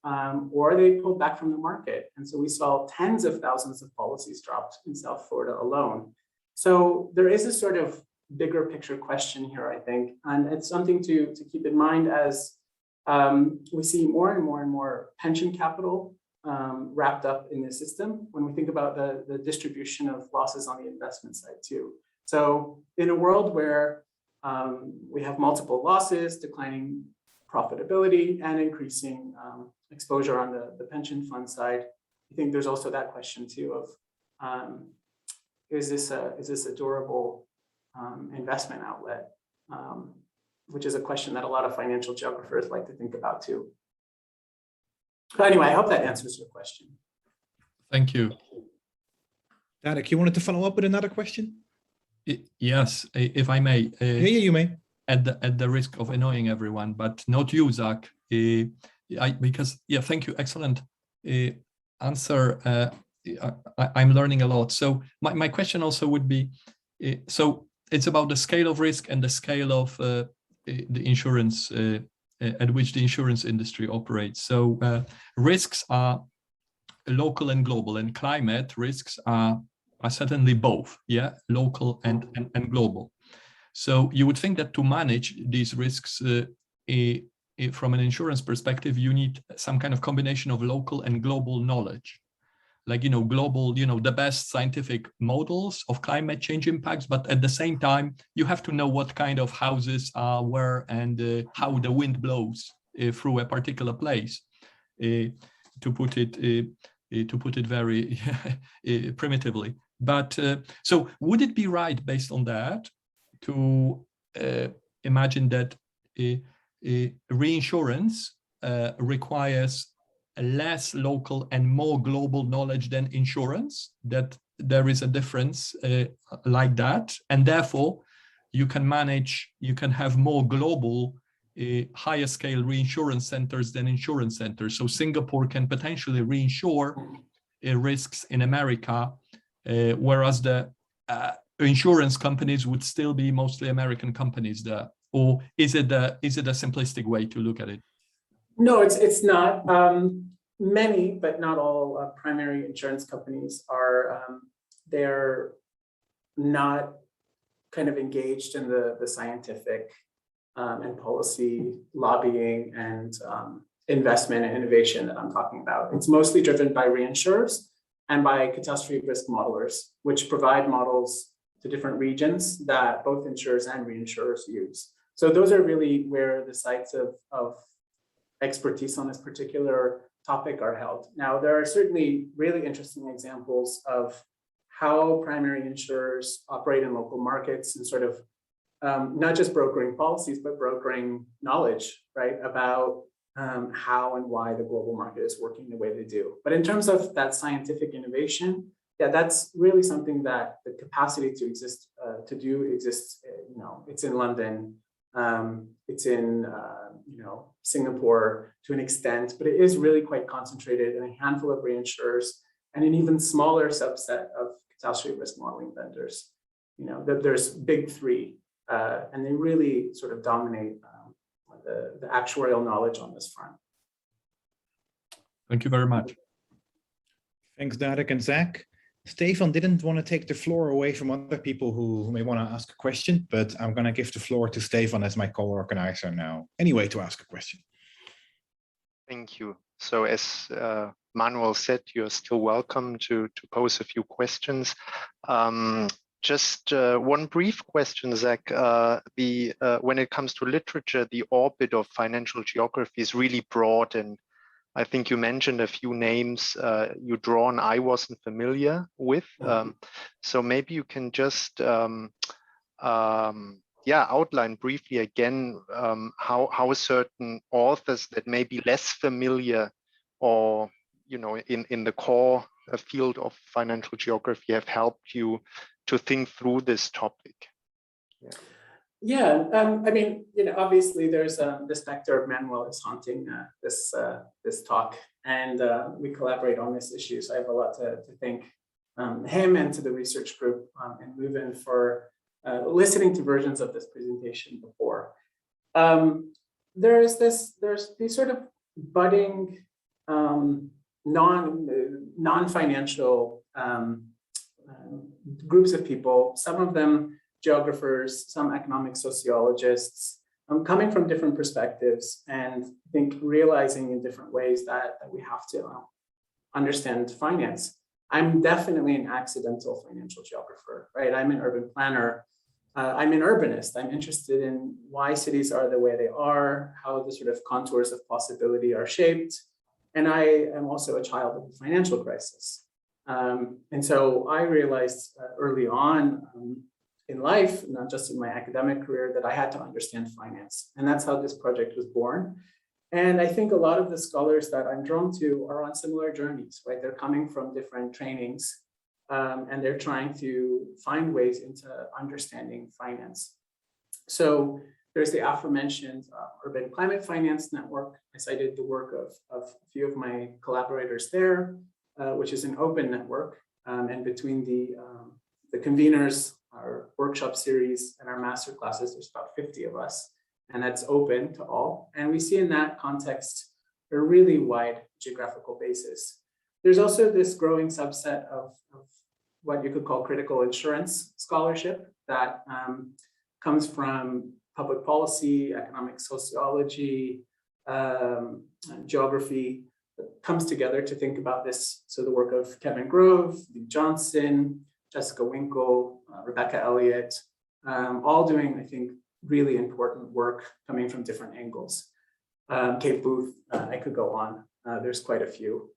or they pulled back from the market. And so we saw tens of thousands of policies dropped in South Florida alone. So there is a sort of bigger picture question here, I think. And it's something to keep in mind as we see more and more pension capital wrapped up in the system when we think about the distribution of losses on the investment side too. So in a world where we have multiple losses, declining profitability, and increasing exposure on the pension fund side, I think there's also that question too of is this a durable investment outlet, which is a question that a lot of financial geographers like to think about too. But anyway, I hope that answers your question. Thank you. Tarek, you wanted to follow up with another question? Yes, if I may. Yeah, you may. At the risk of annoying everyone, but not you, Zach. Thank you, excellent answer. I'm learning a lot. So my question also would be, so it's about the scale of risk and the scale of the insurance at which the insurance industry operates. So risks are local and global, and climate risks are certainly both, yeah, local and global. So you would think that to manage these risks from an insurance perspective, you need some kind of combination of local and global knowledge. Like, global, the best scientific models of climate change impacts, but at the same time, you have to know what kind of houses are where and how the wind blows through a particular place, to put it very primitively. But so would it be right, based on that, to imagine that reinsurance requires less local and more global knowledge than insurance, that there is a difference like that, and therefore you can have more global, higher scale reinsurance centers than insurance centers. So Singapore can potentially reinsure risks in America, whereas the insurance companies would still be mostly American companies there. Or is it a simplistic way to look at it? No, it's not. Many, but not all, primary insurance companies are, they're not kind of engaged in the scientific and policy lobbying and investment and innovation that I'm talking about. It's mostly driven by reinsurers and by catastrophe risk modelers, which provide models to different regions that both insurers and reinsurers use. So those are really where the sites of expertise on this particular topic are held. Now, there are certainly really interesting examples of how primary insurers operate in local markets and sort of not just brokering policies, but brokering knowledge, right, about how and why the global market is working the way they do. But in terms of that scientific innovation, yeah, that's really something that the capacity to exist, exists. It's in London, it's in Singapore to an extent, but it is really quite concentrated in a handful of reinsurers and an even smaller subset of catastrophe risk modeling vendors. There's big three, and they really sort of dominate the actuarial knowledge on this front. Thank you very much. Thanks, Darek and Zach. Stefan didn't want to take the floor away from other people who may want to ask a question, but I'm going to give the floor to Stefan as my co-organizer now, anyway, to ask a question. Thank you. So as Manuel said, you're still welcome to pose a few questions. Just one brief question, Zach. When it comes to literature, the orbit of financial geography is really broad, and I think you mentioned a few names you drawn I wasn't familiar with. So maybe you can just outline briefly again how certain authors that may be less familiar or in the core field of financial geography have helped you to think through this topic. Obviously there's the specter of Manuel is haunting this talk, and we collaborate on this issue. So I have a lot to thank him and to the research group and Leuven for listening to versions of this presentation before. There's these sort of budding non-financial groups of people, some of them geographers, some economic sociologists, coming from different perspectives, and I think realizing in different ways that we have to understand finance. I'm definitely an accidental financial geographer, right? I'm an urban planner. I'm an urbanist. I'm interested in why cities are the way they are, how the sort of contours of possibility are shaped. And I am also a child of the financial crisis. And so I realized early on in life, not just in my academic career, that I had to understand finance. And that's how this project was born. And I think a lot of the scholars that I'm drawn to are on similar journeys, right? They're coming from different trainings, and they're trying to find ways into understanding finance. So there's the aforementioned Urban Climate Finance Network. I cited the work of a few of my collaborators there, which is an open network. And between the conveners, our workshop series, and our master classes, there's about 50 of us, and that's open to all. And we see in that context a really wide geographical basis. There's also this growing subset of what you could call critical insurance scholarship that comes from public policy, economic sociology, geography, comes together to think about this. So the work of Kevin Grove, Lee Johnson, Jessica Winkle, Rebecca Elliott, all doing, I think, really important work coming from different angles. Kate Booth, I could go on. There's quite a few.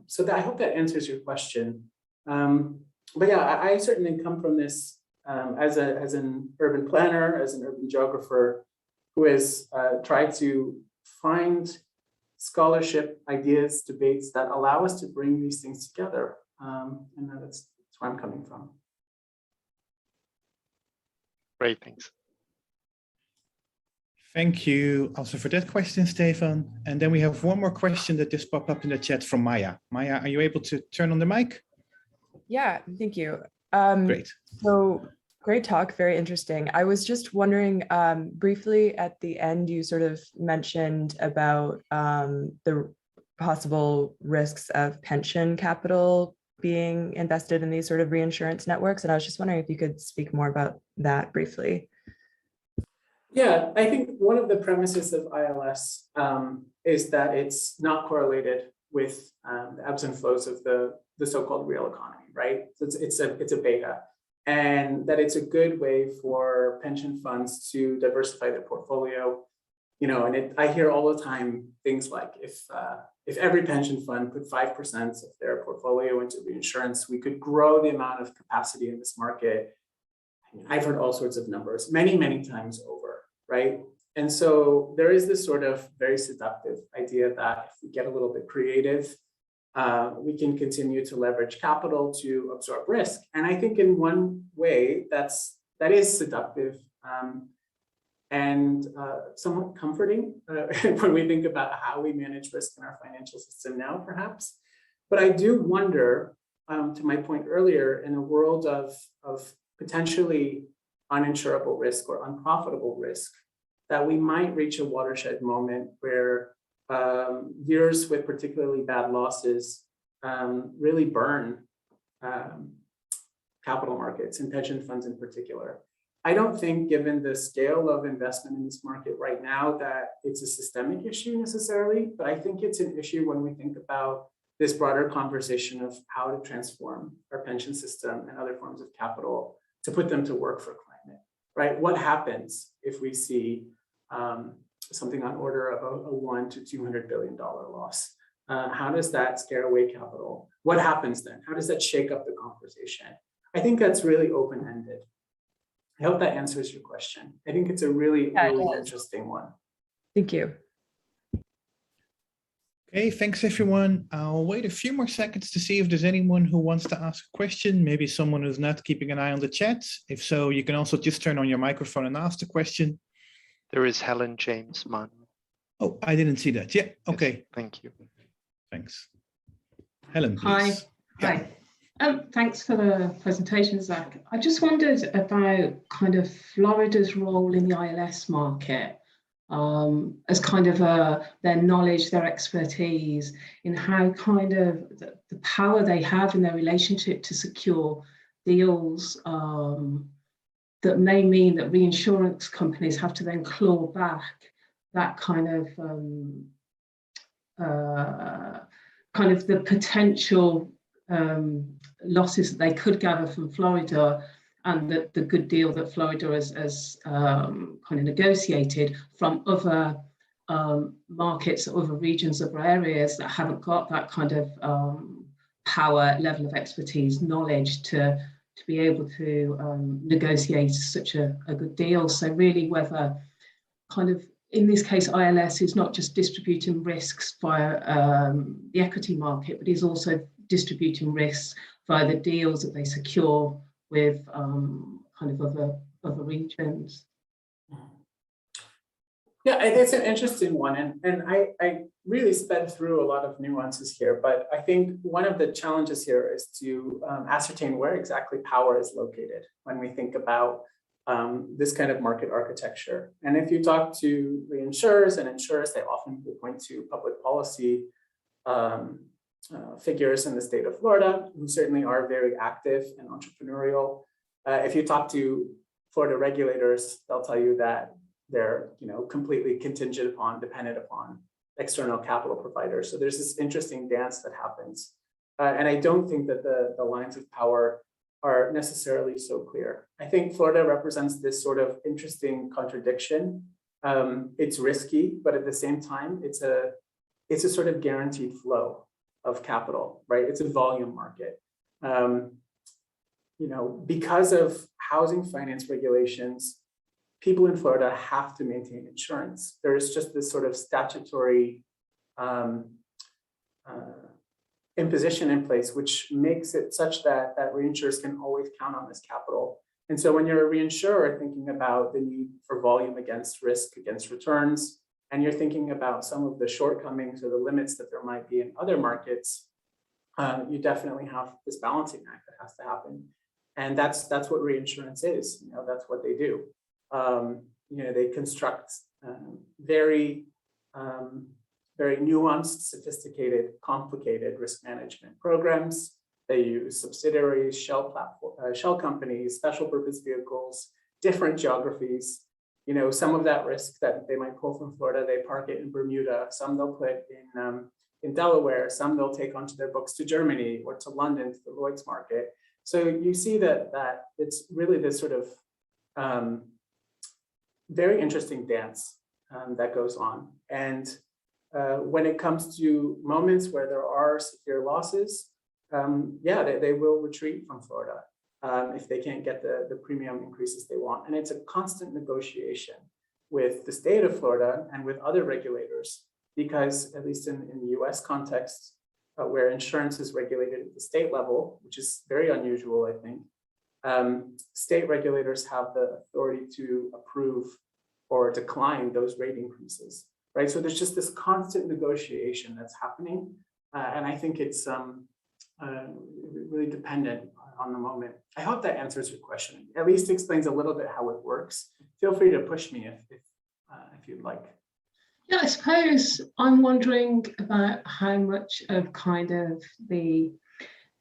So I hope that answers your question. But yeah, I certainly come from this as an urban planner, as an urban geographer, who has tried to find scholarship, ideas, debates that allow us to bring these things together. And that's where I'm coming from. Great, thanks. Thank you also for that question, Stefan. And then we have one more question that just popped up in the chat from Maya. Maya, are you able to turn on the mic? Yeah, thank you. Great. So great talk, very interesting. I was just wondering, briefly at the end, you sort of mentioned about the possible risks of pension capital being invested in these sort of reinsurance networks. And I was just wondering if you could speak more about that briefly. Yeah, I think one of the premises of ILS is that it's not correlated with the ebbs and flows of the so-called real economy, right? So it's a beta, and that it's a good way for pension funds to diversify their portfolio. You know, and I hear all the time things like if every pension fund put 5% of their portfolio into reinsurance, we could grow the amount of capacity in this market. I mean, I've heard all sorts of numbers many, many times over, right? And so there is this sort of very seductive idea that if we get a little bit creative, we can continue to leverage capital to absorb risk. And I think in one way that is seductive and somewhat comforting when we think about how we manage risk in our financial system now, perhaps. But I do wonder, to my point earlier, in a world of potentially uninsurable risk or unprofitable risk, that we might reach a watershed moment where years with particularly bad losses really burn capital markets and pension funds in particular. I don't think, given the scale of investment in this market right now, that it's a systemic issue necessarily, but I think it's an issue when we think about this broader conversation of how to transform our pension system and other forms of capital to put them to work for climate, right? What happens if we see something on order of a $1 to $200 billion loss? How does that scare away capital? What happens then? How does that shake up the conversation? I think that's really open-ended. I hope that answers your question. I think it's a really interesting one. Thank you. Okay, thanks everyone. I'll wait a few more seconds to see if there's anyone who wants to ask a question, maybe someone who's not keeping an eye on the chat. If so, you can also just turn on your microphone and ask the question. There is Helen James, Manuel. Oh, I didn't see that. Yeah, okay. Yes, thank you. Thanks. Helen, please. Hi. Yeah. Thanks for the presentation, Zach. I just wondered about kind of Florida's role in the ILS market as kind of their knowledge, their expertise in how kind of the power they have in their relationship to secure deals that may mean that reinsurance companies have to then claw back that kind of the potential losses that they could gather from Florida, and the good deal that Florida has kind of negotiated from other markets, other regions, other areas that haven't got that kind of power, level of expertise, knowledge to be able to negotiate such a good deal. So really whether kind of, in this case, ILS is not just distributing risks via the equity market, but is also distributing risks via the deals that they secure with kind of other regions. Yeah, it's an interesting one. And I really sped through a lot of nuances here, but I think one of the challenges here is to ascertain where exactly power is located when we think about this kind of market architecture. And if you talk to reinsurers and insurers, they often will point to public policy figures in the state of Florida, who certainly are very active and entrepreneurial. If you talk to Florida regulators, they'll tell you that they're completely dependent upon external capital providers. So there's this interesting dance that happens. And I don't think that the lines of power are necessarily so clear. I think Florida represents this sort of interesting contradiction. It's risky, but at the same time, it's a sort of guaranteed flow of capital, right? It's a volume market. Because of housing finance regulations, people in Florida have to maintain insurance. There is just this sort of statutory imposition in place, which makes it such that reinsurers can always count on this capital. And so when you're a reinsurer thinking about the need for volume against risk, against returns, and you're thinking about some of the shortcomings or the limits that there might be in other markets, you definitely have this balancing act that has to happen. And that's what reinsurance is. That's what they do. They construct very nuanced, sophisticated, complicated risk management programs. They use subsidiaries, shell companies, special purpose vehicles, different geographies. Some of that risk that they might pull from Florida, they park it in Bermuda. Some they'll put in Delaware. Some they'll take onto their books to Germany or to London, to the Lloyd's market. So you see that it's really this sort of very interesting dance that goes on. And when it comes to moments where there are severe losses, they will retreat from Florida if they can't get the premium increases they want. And it's a constant negotiation with the state of Florida and with other regulators, because at least in the US context, where insurance is regulated at the state level, which is very unusual, I think, state regulators have the authority to approve or decline those rate increases, right? So there's just this constant negotiation that's happening. And I think it's really dependent on the moment. I hope that answers your question. At least explains a little bit how it works. Feel free to push me if you'd like. Yeah, I suppose I'm wondering about how much of kind of the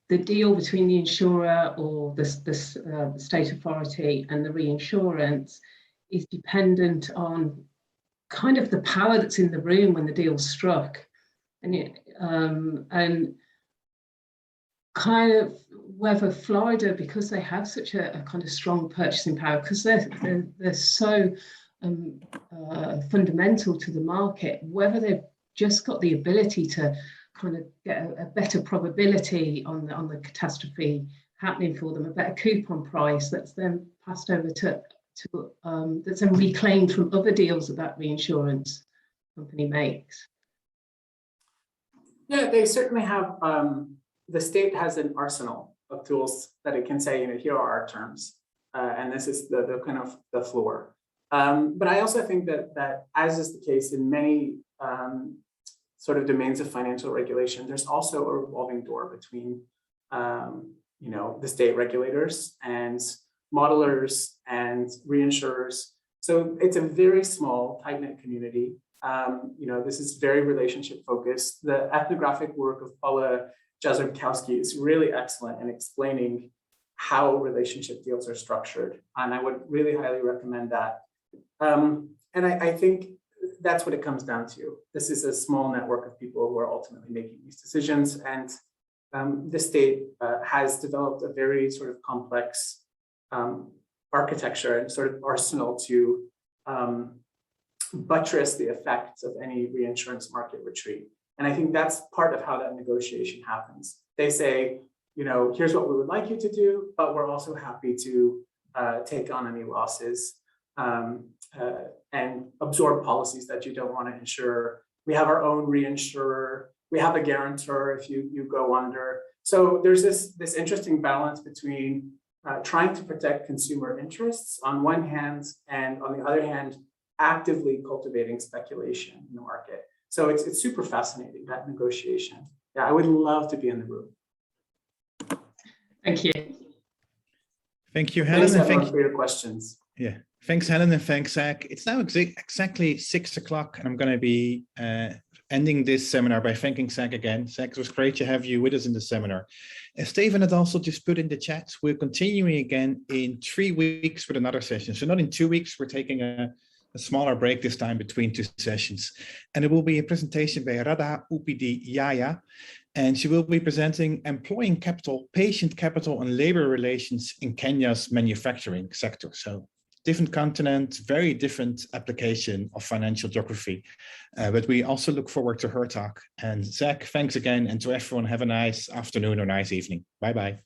deal between the insurer or the state authority and the reinsurance is dependent on kind of the power that's in the room when the deal's struck, and kind of whether Florida, because they have such a kind of strong purchasing power, because they're so fundamental to the market, whether they've just got the ability to kind of get a better probability on the catastrophe happening for them, a better coupon price that's then passed over to that's then reclaimed from other deals that reinsurance company makes. Yeah, they certainly have. The state has an arsenal of tools that it can say, here are our terms, and this is the kind of the floor. But I also think that as is the case in many sort of domains of financial regulation, there's also a revolving door between the state regulators and modelers and reinsurers. So it's a very small, tight-knit community. This is very relationship focused. The ethnographic work of Paula Jazarkowski is really excellent in explaining how relationship deals are structured. And I would really highly recommend that. And I think that's what it comes down to. This is a small network of people who are ultimately making these decisions. And the state has developed a very sort of complex architecture and sort of arsenal to buttress the effects of any reinsurance market retreat. And I think that's part of how that negotiation happens. They say, here's what we would like you to do, but we're also happy to take on any losses and absorb policies that you don't want to insure. We have our own reinsurer. We have a guarantor if you go under. So there's this interesting balance between trying to protect consumer interests on one hand, and on the other hand, actively cultivating speculation in the market. So it's super fascinating, that negotiation. Yeah, I would love to be in the room. Thank you. Thank you, Helen. Thanks everyone for your questions. Yeah, Thanks, Helen, and thanks, Zach. It's now exactly 6 o'clock, and I'm going to be ending this seminar by thanking Zach again. Zach, it was great to have you with us in the seminar. Stephen had also just put in the chat, we're continuing again in 3 weeks with another session. So not in 2 weeks, we're taking a smaller break this time between 2 sessions. And it will be a presentation by Radha Upidi Yaya, and she will be presenting employing capital, patient capital, and labor relations in Kenya's manufacturing sector. So different continent, very different application of financial geography. But we also look forward to her talk. And Zach, thanks again. And to everyone, have a nice afternoon or nice evening. Bye-bye.